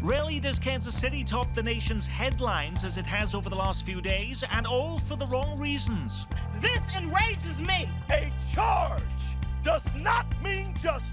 Rarely does Kansas City top the nation's headlines as it has over the last few days, and all for the wrong reasons. This enrages me. A charge does not mean justice.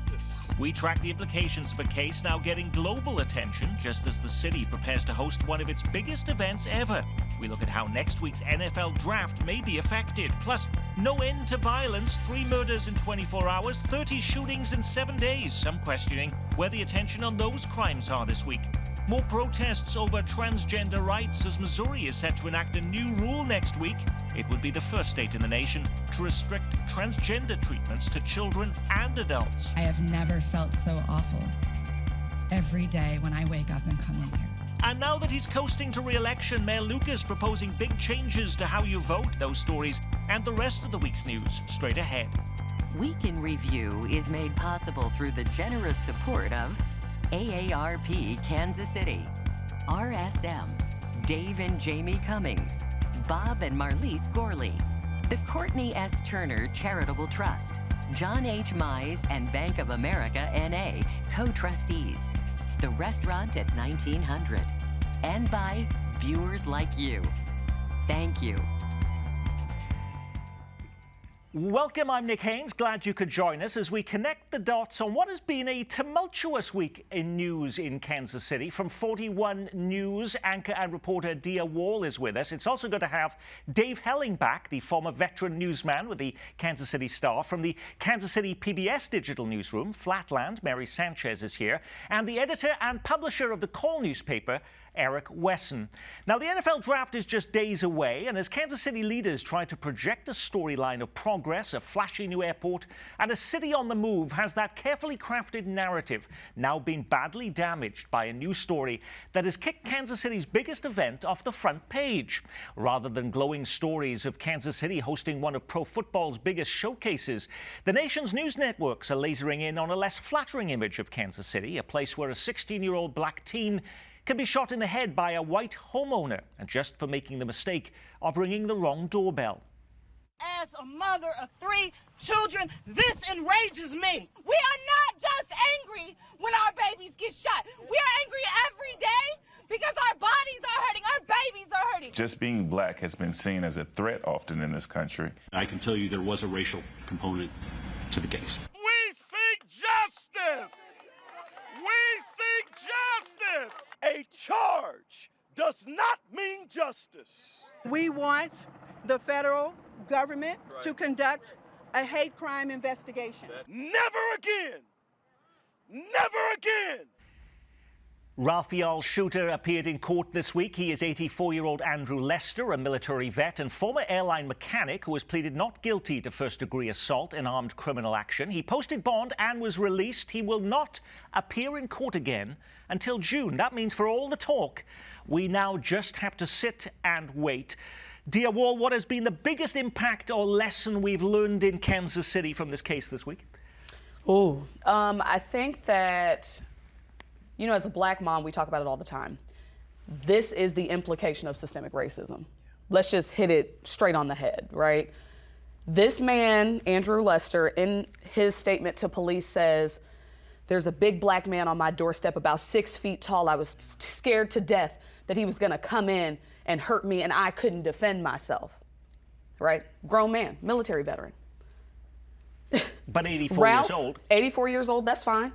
We track the implications of a case now getting global attention just as the city prepares to host one of its biggest events ever. We look at how next week's NFL draft may be affected. Plus, no end to violence, 3 murders in 24 hours, 30 shootings in 7 days. Some questioning where the attention on those crimes are this week. More protests over transgender rights as Missouri is set to enact a new rule next week. It would be the first state in the nation to restrict transgender treatments to children and adults. I have never felt so awful every day when I wake up and come in here. And now that he's coasting to re-election, Mayor Lucas proposing big changes to how you vote. Those stories and the rest of the week's news straight ahead. Week in Review is made possible through the generous support of AARP Kansas City, RSM, Dave and Jamie Cummings, Bob and Marlise Gorley, the Courtney S. Turner Charitable Trust, John H. Mize and Bank of America N.A. co-trustees, the restaurant at 1900, and by viewers like you. Thank you. Welcome, I'm Nick Haynes. Glad you could join us as we connect the dots on what has been a tumultuous week in news in Kansas City. From 41 News, anchor and reporter Dia Wall is with us. It's also good to have Dave Helling back, the former veteran newsman with the Kansas City Star. From the Kansas City PBS digital newsroom, Flatland, Mary Sanchez is here. And the editor and publisher of the Call newspaper, Eric Wesson. Now, the NFL draft is just days away, and as Kansas City leaders try to project a storyline of progress, a flashy new airport, and a city on the move, has that carefully crafted narrative now been badly damaged by a new story that has kicked Kansas City's biggest event off the front page. Rather than glowing stories of Kansas City hosting one of pro football's biggest showcases, the nation's news networks are lasering in on a less flattering image of Kansas City, a place where a 16-year-old black teen can be shot in the head by a white homeowner, and just for making the mistake of ringing the wrong doorbell. As a mother of 3 children, this enrages me. We are not just angry when our babies get shot. We are angry every day because our bodies are hurting, our babies are hurting. Just being black has been seen as a threat often in this country. I can tell you there was a racial component to the case. We seek justice. We seek justice. A charge does not mean justice. We want the federal government to conduct a hate crime investigation. Never again. Never again. Raphael Shooter appeared in court this week. He is 84-year-old Andrew Lester, a military vet and former airline mechanic who has pleaded not guilty to first-degree assault in armed criminal action. He posted bond and was released. He will not appear in court again until June. That means for all the talk, we now just have to sit and wait. Dia Wall, what has been the biggest impact or lesson we've learned in Kansas City from this case this week? I think that, you know, as a black mom, we talk about it all the time. This is the implication of systemic racism. Let's just hit it straight on the head, right? This man, Andrew Lester, in his statement to police says, "There's a big black man on my doorstep about 6 feet tall. I was scared to death that he was gonna come in and hurt me and I couldn't defend myself," right? Grown man, military veteran. But 84 Ralph, years old. 84 years old, that's fine.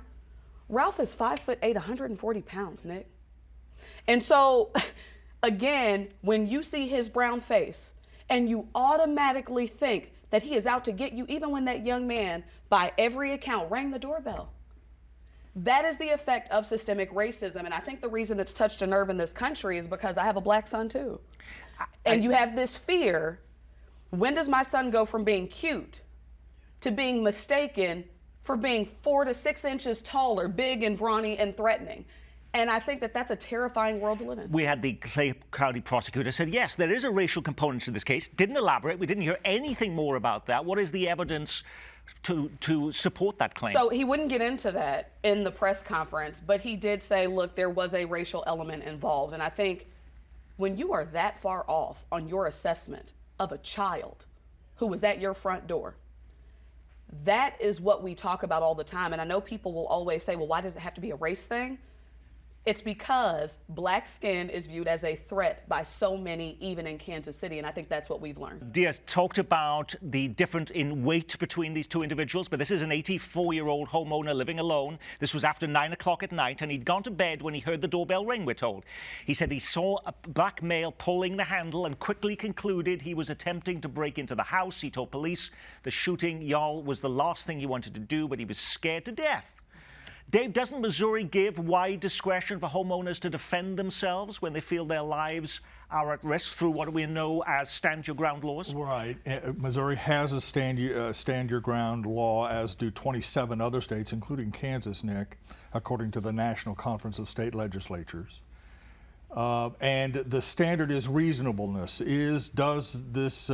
Ralph is 5'8", 140 pounds, Nick. And so, again, when you see his brown face and you automatically think that he is out to get you, even when that young man, by every account, rang the doorbell. That is the effect of systemic racism. And I think the reason it's touched a nerve in this country is because I have a black son too. And you have this fear, when does my son go from being cute to being mistaken for being 4 to 6 inches taller, big and brawny and threatening? And I think that that's a terrifying world to live in. We had the Clay County prosecutor said, yes, there is a racial component to this case. Didn't elaborate. We didn't hear anything more about that. What is the evidence to support that claim? So he wouldn't get into that in the press conference, but he did say, look, there was a racial element involved. And I think when you are that far off on your assessment of a child who was at your front door, that is what we talk about all the time. And I know people will always say, well, why does it have to be a race thing? It's because black skin is viewed as a threat by so many, even in Kansas City, and I think that's what we've learned. Diaz talked about the difference in weight between these two individuals, but this is an 84-year-old homeowner living alone. This was after 9 o'clock at night, and he'd gone to bed when he heard the doorbell ring, we're told. He said he saw a black male pulling the handle and quickly concluded he was attempting to break into the house. He told police the shooting, y'all, was the last thing he wanted to do, but he was scared to death. Dave, doesn't Missouri give wide discretion for homeowners to defend themselves when they feel their lives are at risk through what we know as stand your ground laws? Right. Missouri has a stand your ground law, as do 27 other states, including Kansas, Nick, according to the National Conference of State Legislatures. And the standard is reasonableness. Does this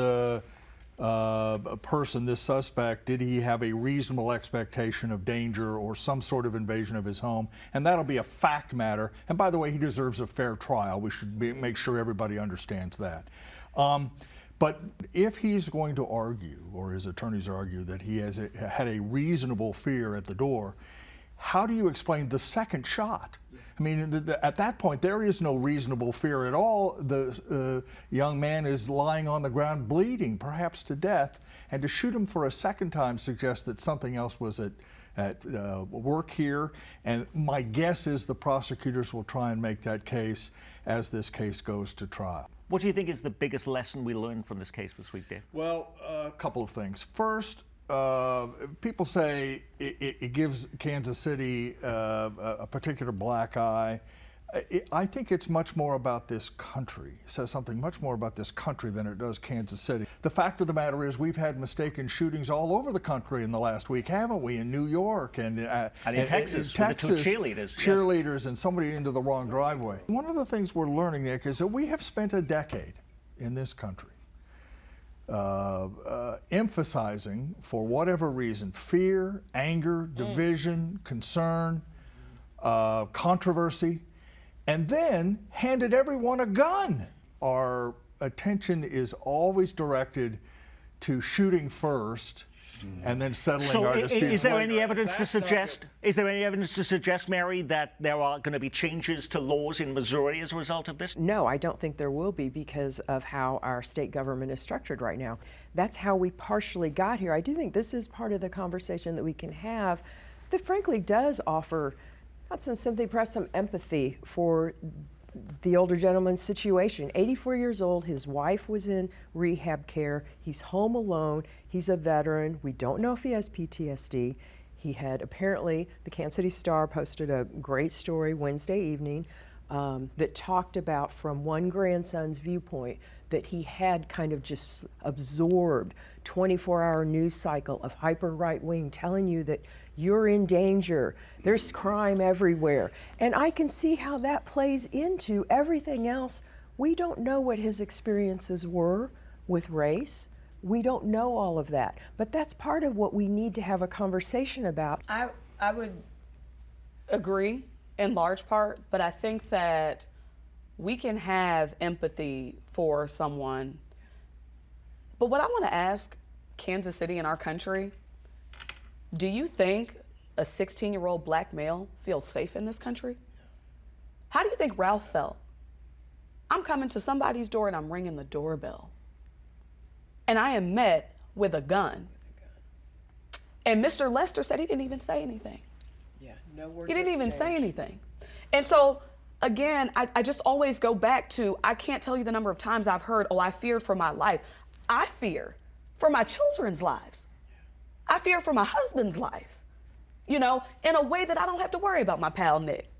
person, this suspect, did he have a reasonable expectation of danger or some sort of invasion of his home? And that'll be a fact matter. And by the way, he deserves a fair trial. We should make sure everybody understands that. But if he's going to argue, or his attorneys argue, that he had a reasonable fear at the door, how do you explain the second shot? I mean, at that point, there is no reasonable fear at all. The young man is lying on the ground bleeding, perhaps to death, and to shoot him for a second time suggests that something else was at work here. And my guess is the prosecutors will try and make that case as this case goes to trial. What do you think is the biggest lesson we learned from this case this week, Dave? Well, a couple of things. First, people say it gives Kansas City a particular black eye. I think it's much more about this country. It says something much more about this country than it does Kansas City. The fact of the matter is we've had mistaken shootings all over the country in the last week, haven't we? In New York and in Texas, with the two cheerleaders. Cheerleaders and somebody into the wrong driveway. One of the things we're learning, Nick, is that we have spent a decade in this country emphasizing, for whatever reason, fear, anger, division, concern, controversy, and then handed everyone a gun. Our attention is always directed to shooting first and then settling our disputes is there later. any evidence to suggest? Is there any evidence to suggest, Mary, that there are going to be changes to laws in Missouri as a result of this? No, I don't think there will be because of how our state government is structured right now. That's how we partially got here. I do think this is part of the conversation that we can have that frankly does offer not some sympathy, perhaps some empathy for the older gentleman's situation. 84 years old, his wife was in rehab care, he's home alone, he's a veteran, we don't know if he has PTSD. He had apparently, the Kansas City Star posted a great story Wednesday evening that talked about, from one grandson's viewpoint, that he had kind of just absorbed 24-hour news cycle of hyper right wing telling you that you're in danger, there's crime everywhere. And I can see how that plays into everything else. We don't know what his experiences were with race. We don't know all of that. But that's part of what we need to have a conversation about. I would agree in large part, but I think that we can have empathy for someone. But what I want to ask Kansas City and our country, do you think a 16-year-old black male feels safe in this country? How do you think Ralph felt? I'm coming to somebody's door and I'm ringing the doorbell. And I am met with a gun. And Mr. Lester said he didn't even say anything. Yeah, no words. He didn't even say anything. And so, again, I just always go back to, I can't tell you the number of times I've heard, oh, I feared for my life. I fear for my children's lives. I fear for my husband's life, you know, in a way that I don't have to worry about my pal Nick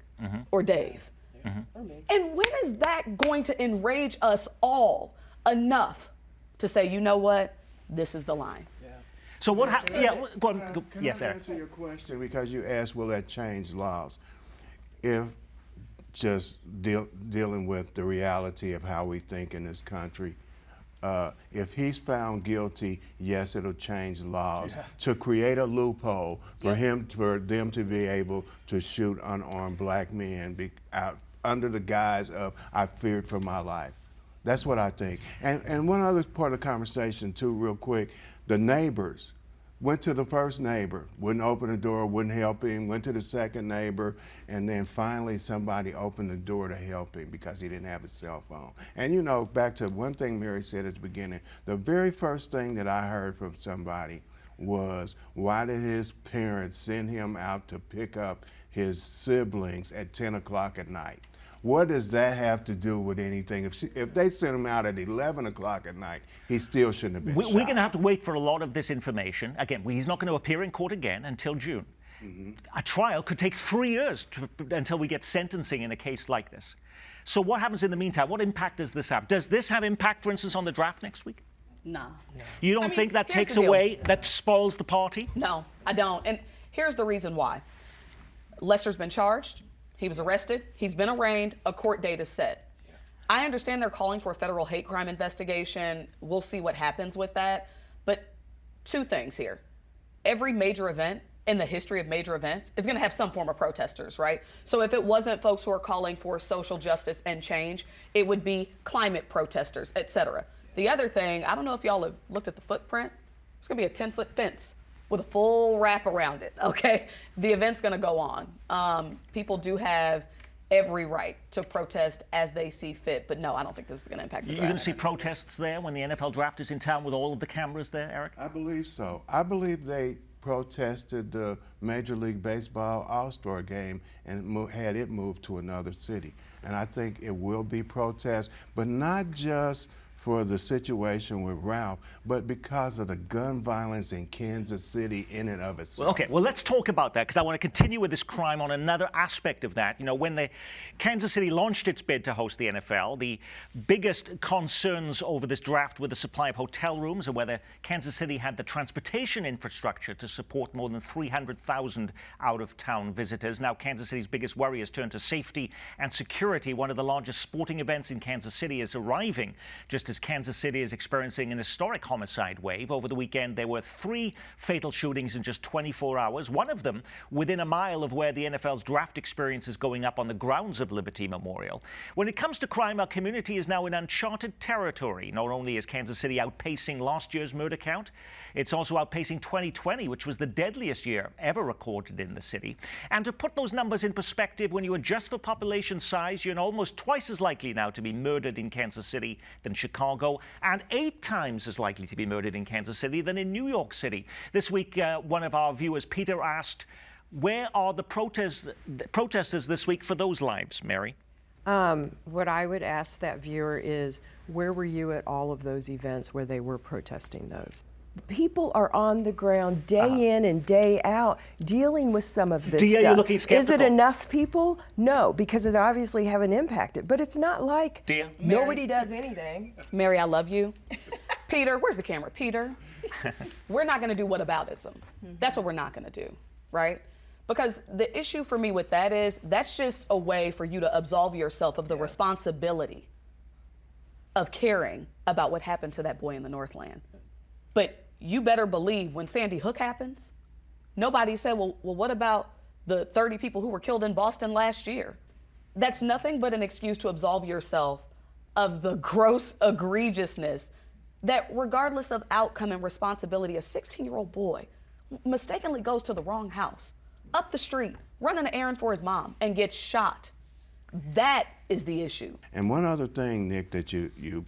or Dave. And when is that going to enrage us all enough to say, you know what, this is the line? So what happened? Yeah, go on. Can Yes, I Eric. answer your question? Because you asked, will that change laws? If just dealing with the reality of how we think in this country, if he's found guilty, yes, it'll change laws to create a loophole for them to be able to shoot unarmed black men under the guise of I feared for my life. That's what I think. And one other part of the conversation too, real quick, the neighbors went to the first neighbor, wouldn't open the door, wouldn't help him, went to the second neighbor, and then finally somebody opened the door to help him because he didn't have a cell phone. And you know, back to one thing Mary said at the beginning, the very first thing that I heard from somebody was, why did his parents send him out to pick up his siblings at 10 o'clock at night? What does that have to do with anything? If they sent him out at 11 o'clock at night, he still shouldn't have been shot. We're going to have to wait for a lot of this information. Again, he's not going to appear in court again until June. A trial could take 3 years until we get sentencing in a case like this. So what happens in the meantime? What impact does this have? Does this have impact, for instance, on the draft next week? No. You don't think that here's takes the deal. away, that spoils the party? No, I don't. And here's the reason why. Lester's been charged. He was arrested. He's been arraigned. A court date is set. I understand they're calling for a federal hate crime investigation. We'll see what happens with that. But two things here. Every major event in the history of major events is going to have some form of protesters, right? So if it wasn't folks who are calling for social justice and change, it would be climate protesters, et cetera. The other thing, I don't know if y'all have looked at the footprint. It's going to be a 10-foot fence with a full wrap around it, okay? The event's gonna go on. People do have every right to protest as they see fit, but no, I don't think this is gonna impact the draft. You're gonna see protests there when the NFL draft is in town with all of the cameras there, Eric? I believe so. I believe they protested the Major League Baseball All-Star game and had it moved to another city. And I think it will be protest, but not just for the situation with Ralph, but because of the gun violence in Kansas City in and of itself. Well, okay, well, let's talk about that, because I want to continue with this crime on another aspect of that. You know, when the Kansas City launched its bid to host the NFL, the biggest concerns over this draft were the supply of hotel rooms and whether Kansas City had the transportation infrastructure to support more than 300,000 out-of-town visitors. Now, Kansas City's biggest worry has turned to safety and security. One of the largest sporting events in Kansas City is arriving just as Kansas City is experiencing an historic homicide wave. Over the weekend, there were 3 fatal shootings in just 24 hours, one of them within a mile of where the NFL's draft experience is going up on the grounds of Liberty Memorial. When it comes to crime, our community is now in uncharted territory. Not only is Kansas City outpacing last year's murder count, it's also outpacing 2020, which was the deadliest year ever recorded in the city. And to put those numbers in perspective, when you adjust for population size, you're almost twice as likely now to be murdered in Kansas City than Chicago, and 8 times as likely to be murdered in Kansas City than in New York City. This week, one of our viewers, Peter, asked, where are the protesters this week for those lives, Mary? What I would ask that viewer is, where were you at all of those events where they were protesting those? People are on the ground day in and day out dealing with some of this Dia, stuff. you're looking skeptical. Is it enough people? No, because it obviously haven't impacted. But it's not like Dia? nobody does anything. Mary, I love you. Peter, where's the camera? Peter, we're not gonna do whataboutism. That's what we're not gonna do, right? Because the issue for me with that is, that's just a way for you to absolve yourself of the responsibility of caring about what happened to that boy in the Northland. But you better believe when Sandy Hook happens, nobody said, well, what about the 30 people who were killed in Boston last year? That's nothing but an excuse to absolve yourself of the gross egregiousness that, regardless of outcome and responsibility, a 16-year-old boy mistakenly goes to the wrong house, up the street, running an errand for his mom, and gets shot. That is the issue. And one other thing, Nick, that you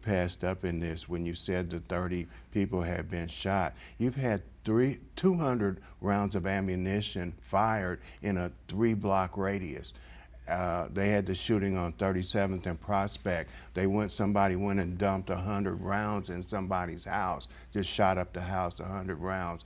passed up in this when you said the 30 people had been shot. You've had 200 rounds of ammunition fired in a 3-block radius. They had the shooting on 37th and Prospect. Somebody went and dumped 100 rounds in somebody's house, just shot up the house, 100 rounds.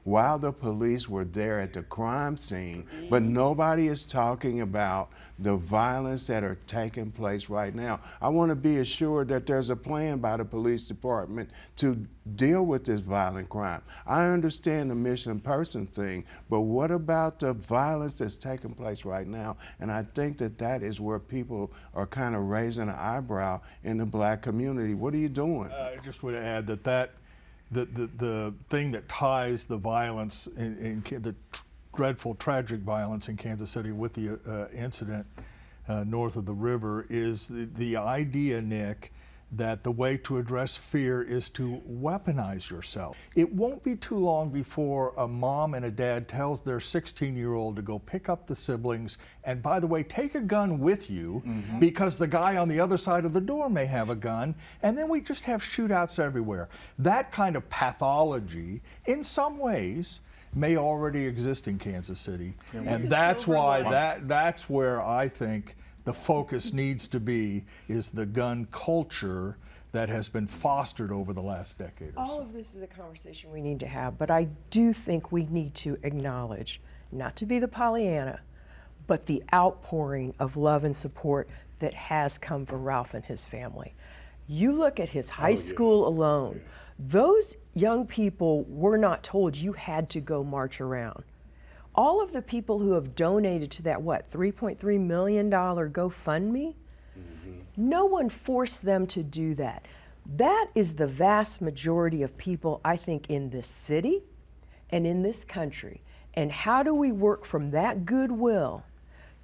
While the police were there at the crime scene, but nobody is talking about the violence that are taking place right now. I want to be assured that there's a plan by the police department to deal with this violent crime. I understand the missing person thing, but what about the violence that's taking place right now? And I think that is where people are kind of raising an eyebrow in the black community. What are you doing? I just would add that the thing that ties the violence in the dreadful, tragic violence in Kansas City with the incident north of the river is the idea, Nick, that the way to address fear is to weaponize yourself. It won't be too long before a mom and a dad tells their 16-year-old to go pick up the siblings, and by the way, take a gun with you because the guy on the other side of the door may have a gun, and then we just have shootouts everywhere. That kind of pathology, in some ways, may already exist in Kansas City, and that's why that's where I think the focus needs to be, is the gun culture that has been fostered over the last decade or so. All of this is a conversation we need to have, but I do think we need to acknowledge, not to be the Pollyanna, but the outpouring of love and support that has come for Ralph and his family. You look at his high school alone, those young people were not told you had to go march around. All of the people who have donated to that, $3.3 million GoFundMe, no one forced them to do that. That is the vast majority of people, I think, in this city and in this country. And how do we work from that goodwill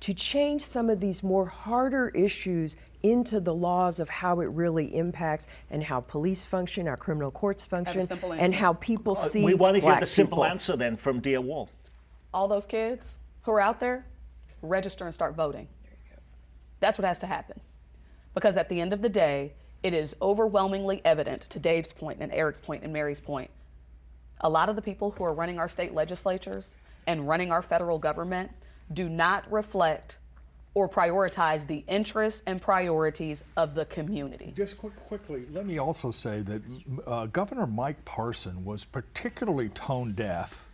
to change some of these more harder issues into the laws of how it really impacts and how police function, our criminal courts function, and how people see We want to hear black the simple people. answer then from Dear Wall. All those kids who are out there, register and start voting. That's what has to happen. Because at the end of the day, it is overwhelmingly evident, to Dave's point and Eric's point and Mary's point, a lot of the people who are running our state legislatures and running our federal government do not reflect or prioritize the interests and priorities of the community. Just quickly, let me also say that Governor Mike Parson was particularly tone deaf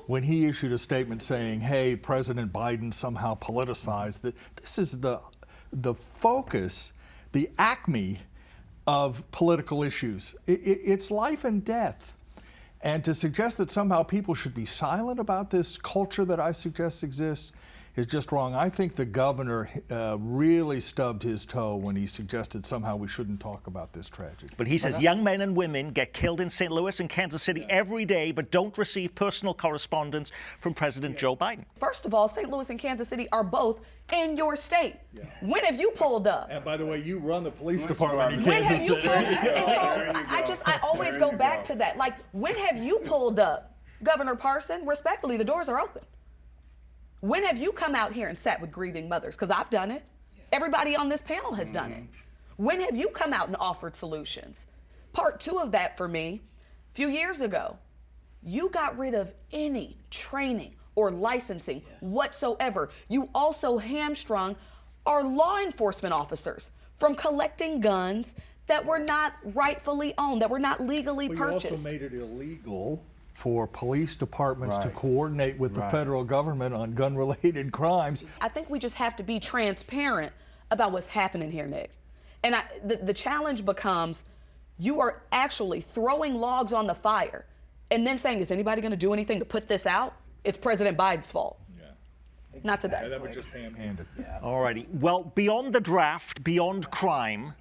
when he issued a statement saying, hey, President Biden somehow politicized that. This is the focus, the acme of political issues. It's life and death. And to suggest that somehow people should be silent about this culture that I suggest exists is just wrong. I think the governor really stubbed his toe when he suggested somehow we shouldn't talk about this tragedy. But he says young men and women get killed in St. Louis and Kansas City every day, but don't receive personal correspondence from President Joe Biden. First of all, St. Louis and Kansas City are both in your state. When have you pulled up? And by the way, you run the police department in When have Kansas you City. pulled and so I always go back to that. Like, when have you pulled up? Governor Parson, respectfully, the doors are open. When have you come out here and sat with grieving mothers? Because I've done it. Everybody on this panel has done it. When have you come out and offered solutions? Part two of that for me, a few years ago, you got rid of any training or licensing whatsoever. You also hamstrung our law enforcement officers from collecting guns that were not rightfully owned, that were not legally purchased. You also made it illegal for police departments to coordinate with the federal government on gun-related crimes. I think we just have to be transparent about what's happening here, Nick. And the challenge becomes, you are actually throwing logs on the fire and then saying, is anybody going to do anything to put this out? It's President Biden's fault. Not today. That was just ham-handed. All righty. Well, beyond the draft, beyond crime,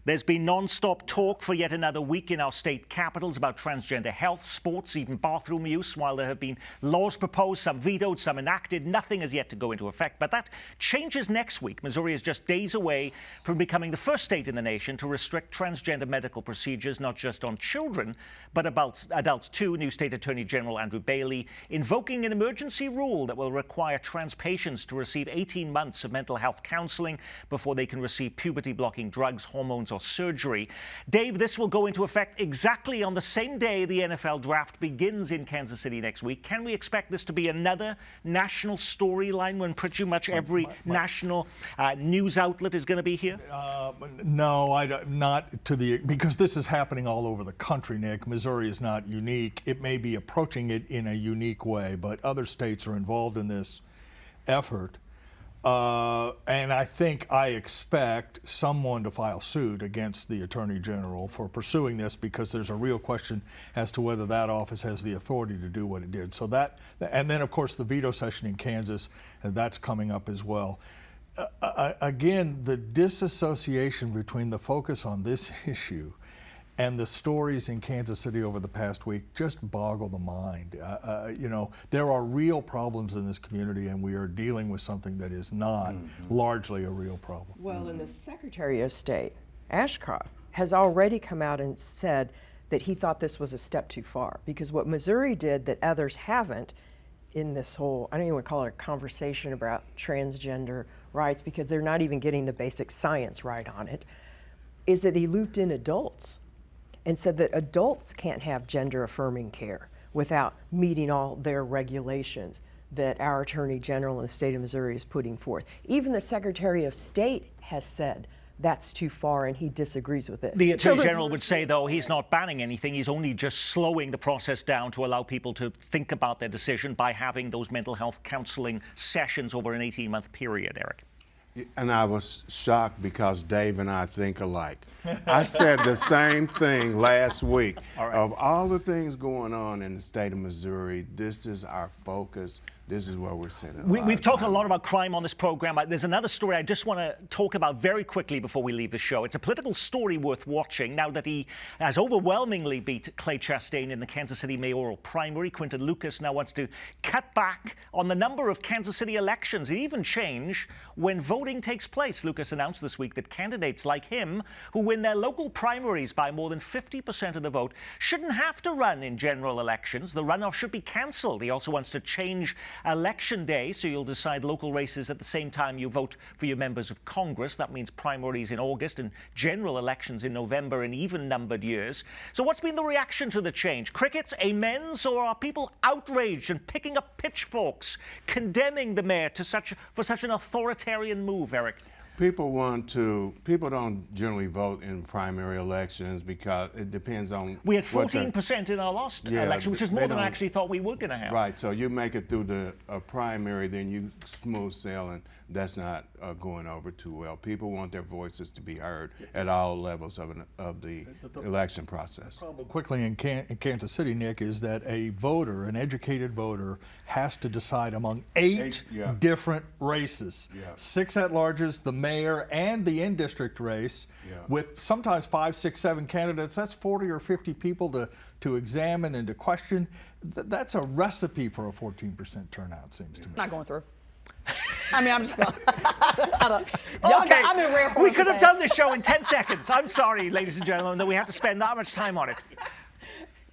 there's been non-stop talk for yet another week in our state capitals about transgender health, sports, even bathroom use. While there have been laws proposed, some vetoed, some enacted, nothing has yet to go into effect. But that changes next week. Missouri is just days away from becoming the first state in the nation to restrict transgender medical procedures, not just on children, but adults too. New State Attorney General Andrew Bailey invoking an emergency rule that will require trans patients to receive 18 months of mental health counseling before they can receive puberty-blocking drugs, hormones, or surgery. Dave, this will go into effect exactly on the same day the NFL draft begins in Kansas City next week. Can we expect this to be another national storyline when pretty much every national news outlet is going to be here? No, not to the, because this is happening all over the country, Nick. Missouri is not unique. It may be approaching it in a unique way, but other states are involved in this effort. And I expect someone to file suit against the Attorney General for pursuing this, because there's a real question as to whether that office has the authority to do what it did. So that, and then of course the veto session in Kansas, and that's coming up as well. Again, the disassociation between the focus on this issue and the stories in Kansas City over the past week just boggle the mind. You know, there are real problems in this community, and we are dealing with something that is not largely a real problem. Well, and the Secretary of State, Ashcroft, has already come out and said that he thought this was a step too far, because what Missouri did that others haven't in this whole, I don't even want to call it a conversation about transgender rights, because they're not even getting the basic science right on it, is that he looped in adults and said that adults can't have gender affirming care without meeting all their regulations that our Attorney General in the state of Missouri is putting forth. Even the Secretary of State has said that's too far, and he disagrees with it. The Attorney General would say, though, he's not banning anything. He's only just slowing the process down to allow people to think about their decision by having those mental health counseling sessions over an 18-month period, Eric. And I was shocked because Dave and I think alike. I said the same thing last week. Of all the things going on in the state of Missouri, this is our focus. This is where we're sitting. We've talked a lot about crime on this program. There's another story I just want to talk about very quickly before we leave the show. It's a political story worth watching now that he has overwhelmingly beat Clay Chastain in the Kansas City mayoral primary. Quinton Lucas now wants to cut back on the number of Kansas City elections and even change when voting takes place. Lucas announced this week that candidates like him who win their local primaries by more than 50% of the vote shouldn't have to run in general elections. The runoff should be cancelled. He also wants to change Election Day, so you'll decide local races at the same time you vote for your members of Congress. That means primaries in August and general elections in November in even-numbered years. So what's been the reaction to the change? Crickets, amens, or are people outraged and picking up pitchforks, condemning the mayor for such an authoritarian move, Eric? People don't generally vote in primary elections because it depends on. We had 14% in our last election, which is more than I actually thought we were going to have. Right, so you make it through the primary, then you smooth sailing. That's not going over too well. People want their voices to be heard at all levels of the election process. The problem quickly in Kansas City, Nick, is that a voter, an educated voter, has to decide among eight different races. 6 at-larges, the mayor, and the in-district race, with sometimes 5, 6, 7 candidates. That's 40 or 50 people to examine and to question. That's a recipe for a 14% turnout, seems to me. Not going through. I mean, I'm just going. Okay, I'm in rare form. We could have done this show in 10 seconds. I'm sorry, ladies and gentlemen, that we have to spend that much time on it.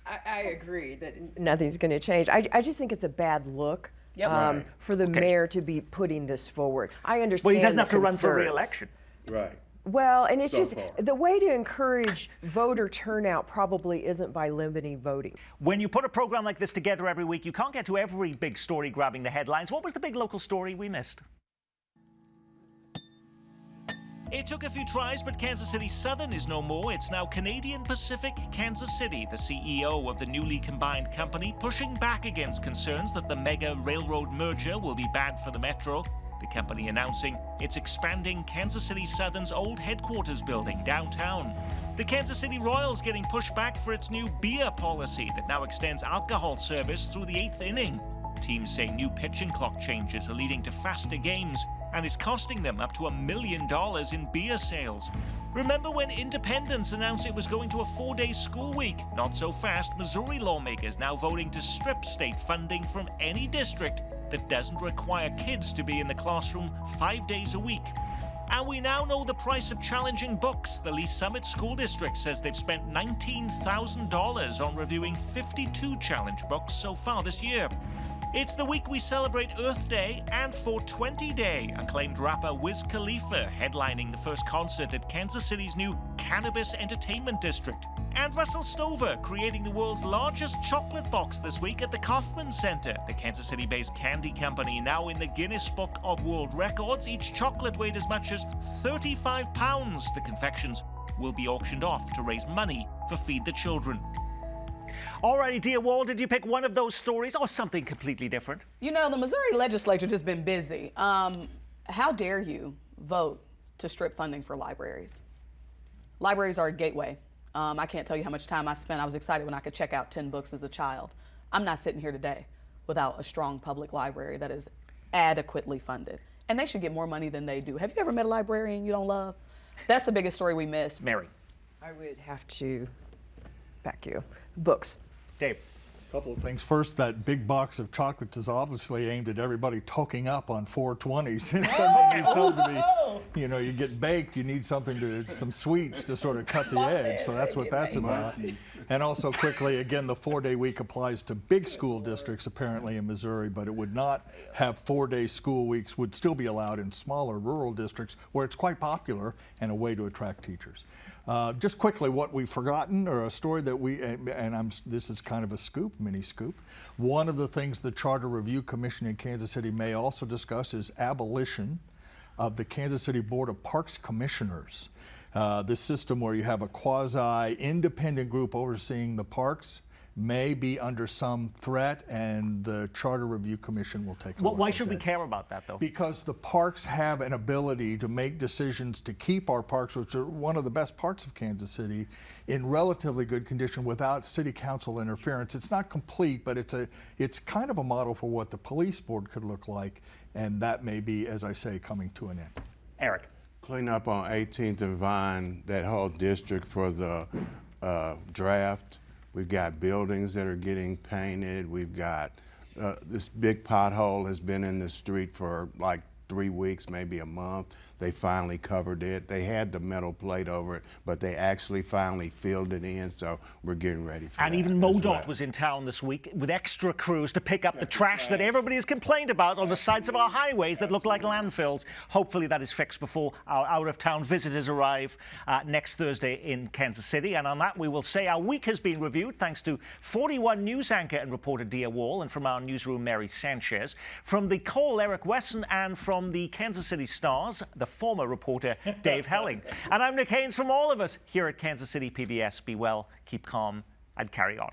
I agree that nothing's going to change. I just think it's a bad look for the mayor to be putting this forward. I understand. Well, he doesn't have to run for re-election. Right. Well, and it's just the way to encourage voter turnout probably isn't by limiting voting. When you put a program like this together every week, you can't get to every big story grabbing the headlines. What was the big local story we missed? It took a few tries, but Kansas City Southern is no more. It's now Canadian Pacific Kansas City, the CEO of the newly combined company, pushing back against concerns that the mega railroad merger will be bad for the metro. The company announcing it's expanding Kansas City Southern's old headquarters building downtown. The Kansas City Royals getting pushed back for its new beer policy that now extends alcohol service through the 8th inning. Teams say new pitching clock changes are leading to faster games and is costing them up to $1 million in beer sales. Remember when Independence announced it was going to a 4-day school week? Not so fast. Missouri lawmakers now voting to strip state funding from any district that doesn't require kids to be in the classroom 5 days a week. And we now know the price of challenging books. The Lee Summit School District says they've spent $19,000 on reviewing 52 challenge books so far this year. It's the week we celebrate Earth Day and 420 Day. Acclaimed rapper Wiz Khalifa headlining the first concert at Kansas City's new Cannabis Entertainment District. And Russell Stover creating the world's largest chocolate box this week at the Kauffman Center. The Kansas City-based candy company now in the Guinness Book of World Records. Each chocolate weighed as much as 35 pounds. The confections will be auctioned off to raise money for Feed the Children. Alrighty, dear Wall, did you pick one of those stories or something completely different? You know, the Missouri legislature just been busy. How dare you vote to strip funding for libraries? Libraries are a gateway. I can't tell you how much time I spent. I was excited when I could check out 10 books as a child. I'm not sitting here today without a strong public library that is adequately funded. And they should get more money than they do. Have you ever met a librarian you don't love? That's the biggest story we missed. Mary. I would have to back you. Books. Dave. A couple of things. First, that big box of chocolates is obviously aimed at everybody toking up on 420s. Something to be you know, you get baked, you need some sweets to sort of cut the edge. So that's what that's about. And also quickly, again, the 4-day week applies to big school districts apparently in Missouri, but it would not have 4-day school weeks, would still be allowed in smaller rural districts where it's quite popular and a way to attract teachers. Just quickly, what we've forgotten, or a story that this is kind of a scoop, mini scoop. One of the things the Charter Review Commission in Kansas City may also discuss is abolition of the Kansas City Board of Parks Commissioners. This system where you have a quasi-independent group overseeing the parks may be under some threat, and the Charter Review Commission will take a look Why at should we that. care about that, though? Because the parks have an ability to make decisions to keep our parks, which are one of the best parts of Kansas City, in relatively good condition without city council interference. It's not complete, but it's kind of a model for what the police board could look like, and that may be, as I say, coming to an end. Eric. Clean up on 18th and Vine, that whole district for the draft. We've got buildings that are getting painted. We've got this big pothole has been in the street for like 3 weeks, maybe a month. They finally covered it. They had the metal plate over it, but they actually finally filled it in, so we're getting ready for that. And even MoDOT was in town this week with extra crews to pick up the trash that everybody has complained about on the sides of our highways that look like landfills. Hopefully that is fixed before our out-of-town visitors arrive next Thursday in Kansas City. And on that, we will say our week has been reviewed thanks to 41 News anchor and reporter Dia Wall, and from our newsroom, Mary Sanchez, from the Call, Eric Wesson, and from the Kansas City Stars, the former reporter Dave Helling. And I'm Nick Haynes. From all of us here at Kansas City PBS, be well, keep calm, and carry on.